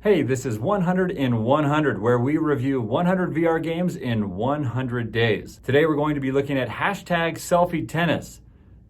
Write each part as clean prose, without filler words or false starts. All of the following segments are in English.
Hey, this is 100 in 100, where we review 100 VR games in 100 days. Today we're going to be looking at hashtag Selfie Tennis,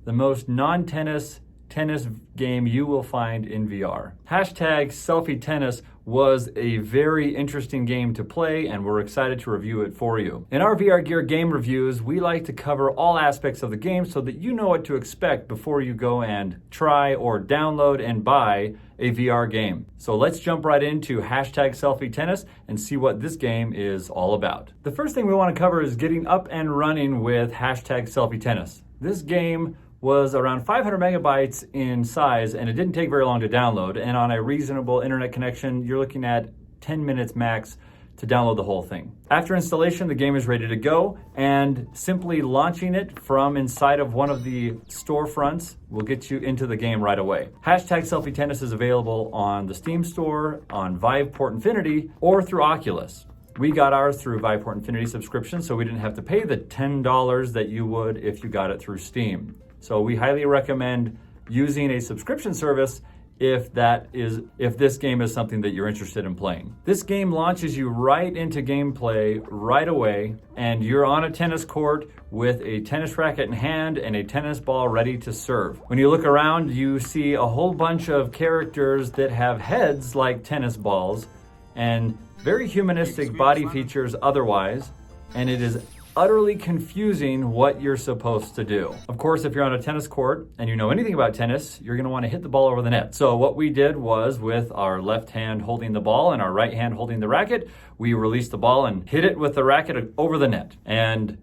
the most non-tennis tennis game you will find in VR. Hashtag Selfie Tennis was a very interesting game to play, and we're excited to review it for you. In our VR Gear game reviews, we like to cover all aspects of the game so that you know what to expect before you go and try or download and buy a VR game. So let's jump right into hashtag Selfie Tennis and see what this game is all about. The first thing we want to cover is getting up and running with hashtag Selfie Tennis. This game was around 500 megabytes in size, and it didn't take very long to download. And on a reasonable internet connection, you're looking at 10 minutes max to download the whole thing. After installation, the game is ready to go, and simply launching it from inside of one of the storefronts will get you into the game right away. Hashtag Selfie Tennis is available on the Steam store, on Viveport Infinity, or through Oculus. We got ours through Viveport Infinity subscription, so we didn't have to pay the $10 that you would if you got it through Steam. So we highly recommend using a subscription service if this game is something that you're interested in playing. This game launches you right into gameplay right away, and you're on a tennis court with a tennis racket in hand and a tennis ball ready to serve. When you look around, you see a whole bunch of characters that have heads like tennis balls and very humanistic body features otherwise, and it is utterly confusing what you're supposed to do. Of course, if you're on a tennis court and you know anything about tennis, you're gonna wanna hit the ball over the net. So what we did was, with our left hand holding the ball and our right hand holding the racket, we released the ball and hit it with the racket over the net. And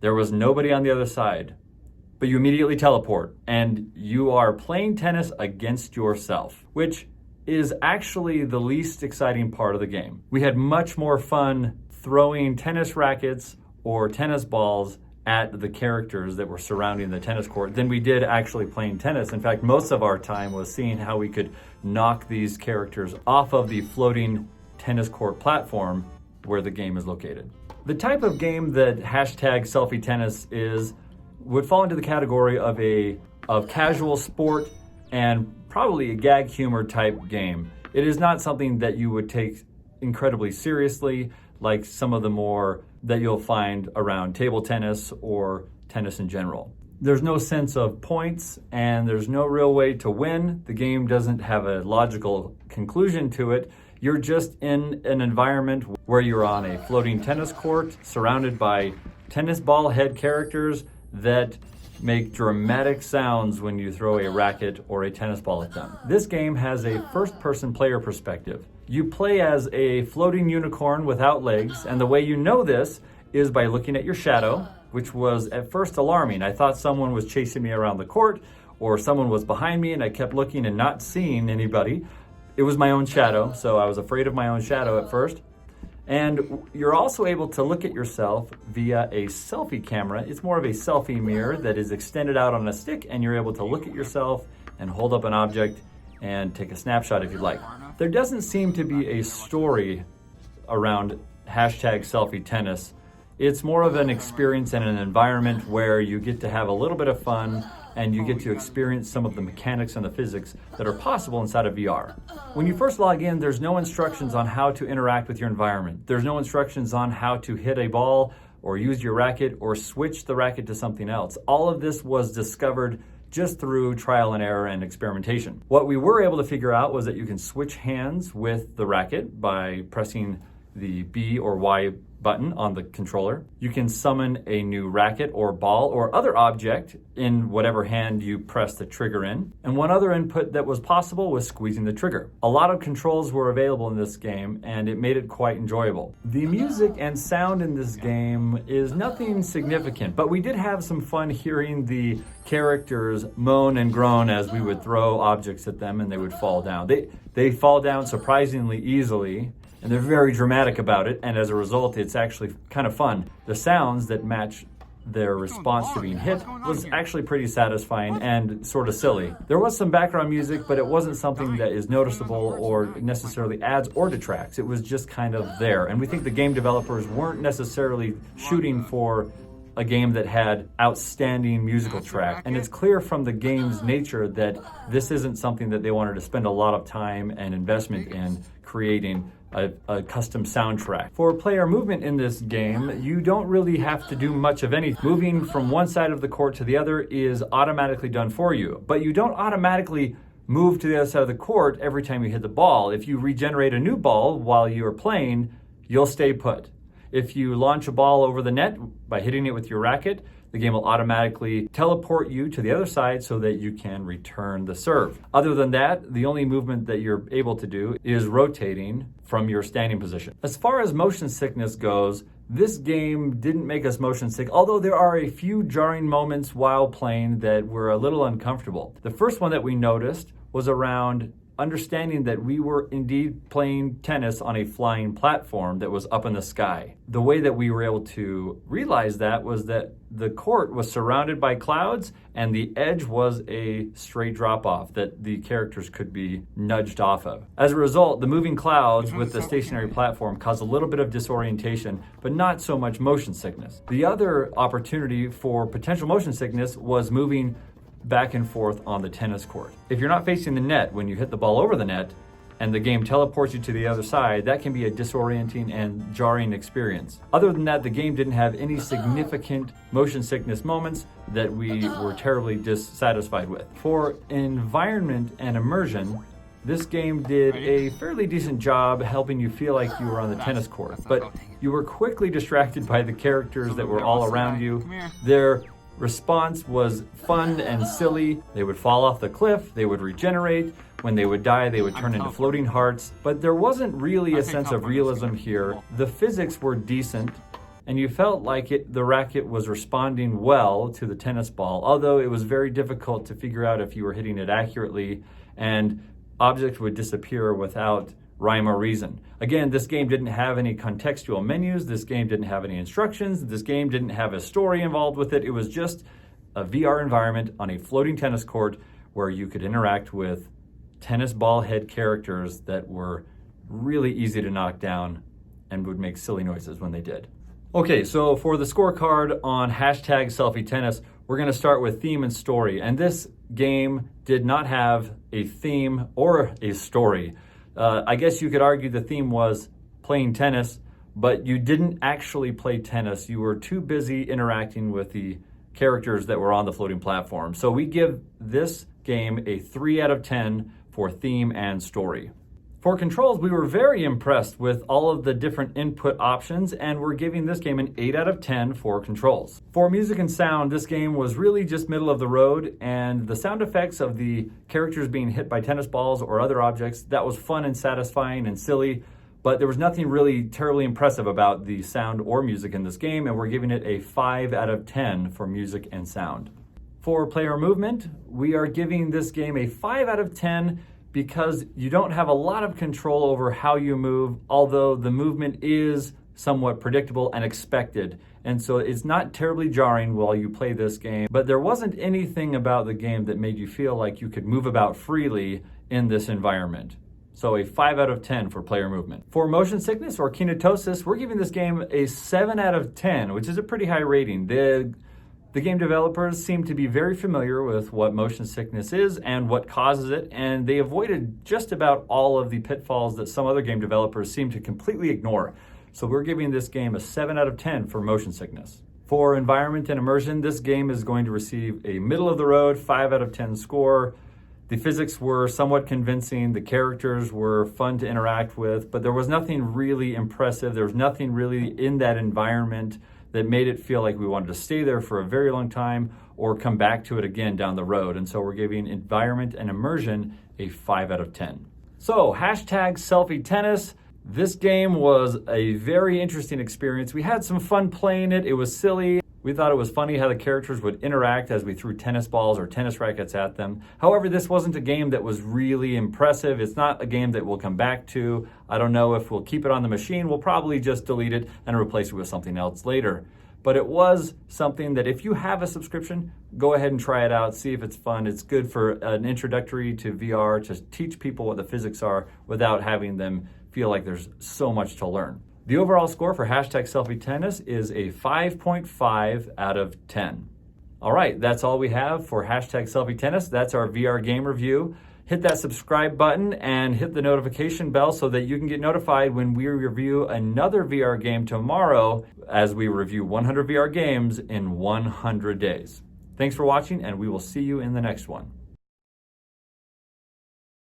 there was nobody on the other side. But you immediately teleport, and you are playing tennis against yourself, which is actually the least exciting part of the game. We had much more fun throwing tennis rackets or tennis balls at the characters that were surrounding the tennis court than we did actually playing tennis. In fact, most of our time was seeing how we could knock these characters off of the floating tennis court platform where the game is located. The type of game that hashtag Selfie Tennis would fall into the category of casual sport and probably a gag humor type game. It is not something that you would take incredibly seriously, like some of the more that you'll find around table tennis or tennis in general. There's no sense of points, and there's no real way to win. The game doesn't have a logical conclusion to it. You're just in an environment where you're on a floating tennis court surrounded by tennis ball head characters that make dramatic sounds when you throw a racket or a tennis ball at them. This game has a first-person player perspective. You play as a floating unicorn without legs, and the way you know this is by looking at your shadow, which was at first alarming. I thought someone was chasing me around the court, or someone was behind me, and I kept looking and not seeing anybody. It was my own shadow, so I was afraid of my own shadow at first. And you're also able to look at yourself via a selfie camera. It's more of a selfie mirror that is extended out on a stick, and you're able to look at yourself and hold up an object and take a snapshot if you'd like. There doesn't seem to be a story around hashtag Selfie Tennis. It's more of an experience and an environment where you get to have a little bit of fun, and you get to experience some of the mechanics and the physics that are possible inside of VR. When you first log in, there's no instructions on how to interact with your environment. There's no instructions on how to hit a ball or use your racket or switch the racket to something else. All of this was discovered just through trial and error and experimentation. What we were able to figure out was that you can switch hands with the racket by pressing the B or Y button on the controller. You can summon a new racket or ball or other object in whatever hand you press the trigger in. And one other input that was possible was squeezing the trigger. A lot of controls were available in this game, and it made it quite enjoyable. The music and sound in this game is nothing significant, but we did have some fun hearing the characters moan and groan as we would throw objects at them and they would fall down. They fall down surprisingly easily, and they're very dramatic about it, and as a result, it's actually kind of fun. The sounds that match their response to being hit was actually pretty satisfying and sort of silly. There was some background music, but it wasn't something that is noticeable or necessarily adds or detracts. It was just kind of there. And we think the game developers weren't necessarily shooting for a game that had outstanding musical track. And it's clear from the game's nature that this isn't something that they wanted to spend a lot of time and investment in creating a custom soundtrack. For player movement in this game, you don't really have to do much of anything. Moving from one side of the court to the other is automatically done for you, but you don't automatically move to the other side of the court every time you hit the ball. If you regenerate a new ball while you are playing, you'll stay put. If you launch a ball over the net by hitting it with your racket, the game will automatically teleport you to the other side so that you can return the serve. Other than that, the only movement that you're able to do is rotating from your standing position. As far as motion sickness goes, this game didn't make us motion sick, although there are a few jarring moments while playing that were a little uncomfortable. The first one that we noticed was around understanding that we were indeed playing tennis on a flying platform that was up in the sky. The way that we were able to realize that was that the court was surrounded by clouds and the edge was a straight drop off that the characters could be nudged off of. As a result, the moving clouds with the stationary platform caused a little bit of disorientation, but not so much motion sickness. The other opportunity for potential motion sickness was moving back and forth on the tennis court. If you're not facing the net when you hit the ball over the net and the game teleports you to the other side, that can be a disorienting and jarring experience. Other than that, the game didn't have any significant motion sickness moments that we were terribly dissatisfied with. For environment and immersion, this game did a fairly decent job helping you feel like you were on the tennis court, but you were quickly distracted by the characters that were all around you. Their response was fun and silly. They would fall off the cliff, they would regenerate. When they would die, they would turn into floating hearts. But there wasn't really a sense of realism here. The physics were decent, and you felt like the racket was responding well to the tennis ball, although it was very difficult to figure out if you were hitting it accurately, and objects would disappear without rhyme or reason. Again, this game didn't have any contextual menus. This game didn't have any instructions. This game didn't have a story involved with it. It was just a VR environment on a floating tennis court where you could interact with tennis ball head characters that were really easy to knock down and would make silly noises when they did. Okay, so for the scorecard on hashtag Selfie Tennis, we're going to start with theme and story. And this game did not have a theme or a story. I guess you could argue the theme was playing tennis, but you didn't actually play tennis. You were too busy interacting with the characters that were on the floating platform. So we give this game a 3 out of 10 for theme and story. For controls, we were very impressed with all of the different input options, and we're giving this game an 8 out of 10 for controls. For music and sound, this game was really just middle of the road, and the sound effects of the characters being hit by tennis balls or other objects, that was fun and satisfying and silly, but there was nothing really terribly impressive about the sound or music in this game, and we're giving it a 5 out of 10 for music and sound. For player movement, we are giving this game a 5 out of 10 because you don't have a lot of control over how you move, although the movement is somewhat predictable and expected. And so it's not terribly jarring while you play this game, but there wasn't anything about the game that made you feel like you could move about freely in this environment. So a 5 out of 10 for player movement. For motion sickness or kinetosis, we're giving this game a 7 out of 10, which is a pretty high rating. The game developers seem to be very familiar with what motion sickness is and what causes it, and they avoided just about all of the pitfalls that some other game developers seem to completely ignore. So we're giving this game a 7 out of 10 for motion sickness. For environment and immersion, this game is going to receive a middle of the road 5 out of 10 score. The physics were somewhat convincing, the characters were fun to interact with, but there was nothing really impressive. There was nothing really in that environment that made it feel like we wanted to stay there for a very long time or come back to it again down the road. And so we're giving environment and immersion a 5 out of 10. So hashtag Selfie Tennis. This game was a very interesting experience. We had some fun playing it. It was silly. We thought it was funny how the characters would interact as we threw tennis balls or tennis rackets at them. However, this wasn't a game that was really impressive. It's not a game that we'll come back to. I don't know if we'll keep it on the machine. We'll probably just delete it and replace it with something else later. But it was something that if you have a subscription, go ahead and try it out, see if it's fun. It's good for an introductory to VR, to teach people what the physics are without having them feel like there's so much to learn. The overall score for hashtag Selfie Tennis is a 5.5 out of 10. All right, that's all we have for hashtag Selfie Tennis. That's our VR game review. hit that subscribe button and hit the notification bell so that you can get notified when we review another VR game tomorrow as we review 100 VR games in 100 days. Thanks for watching, and we will see you in the next one.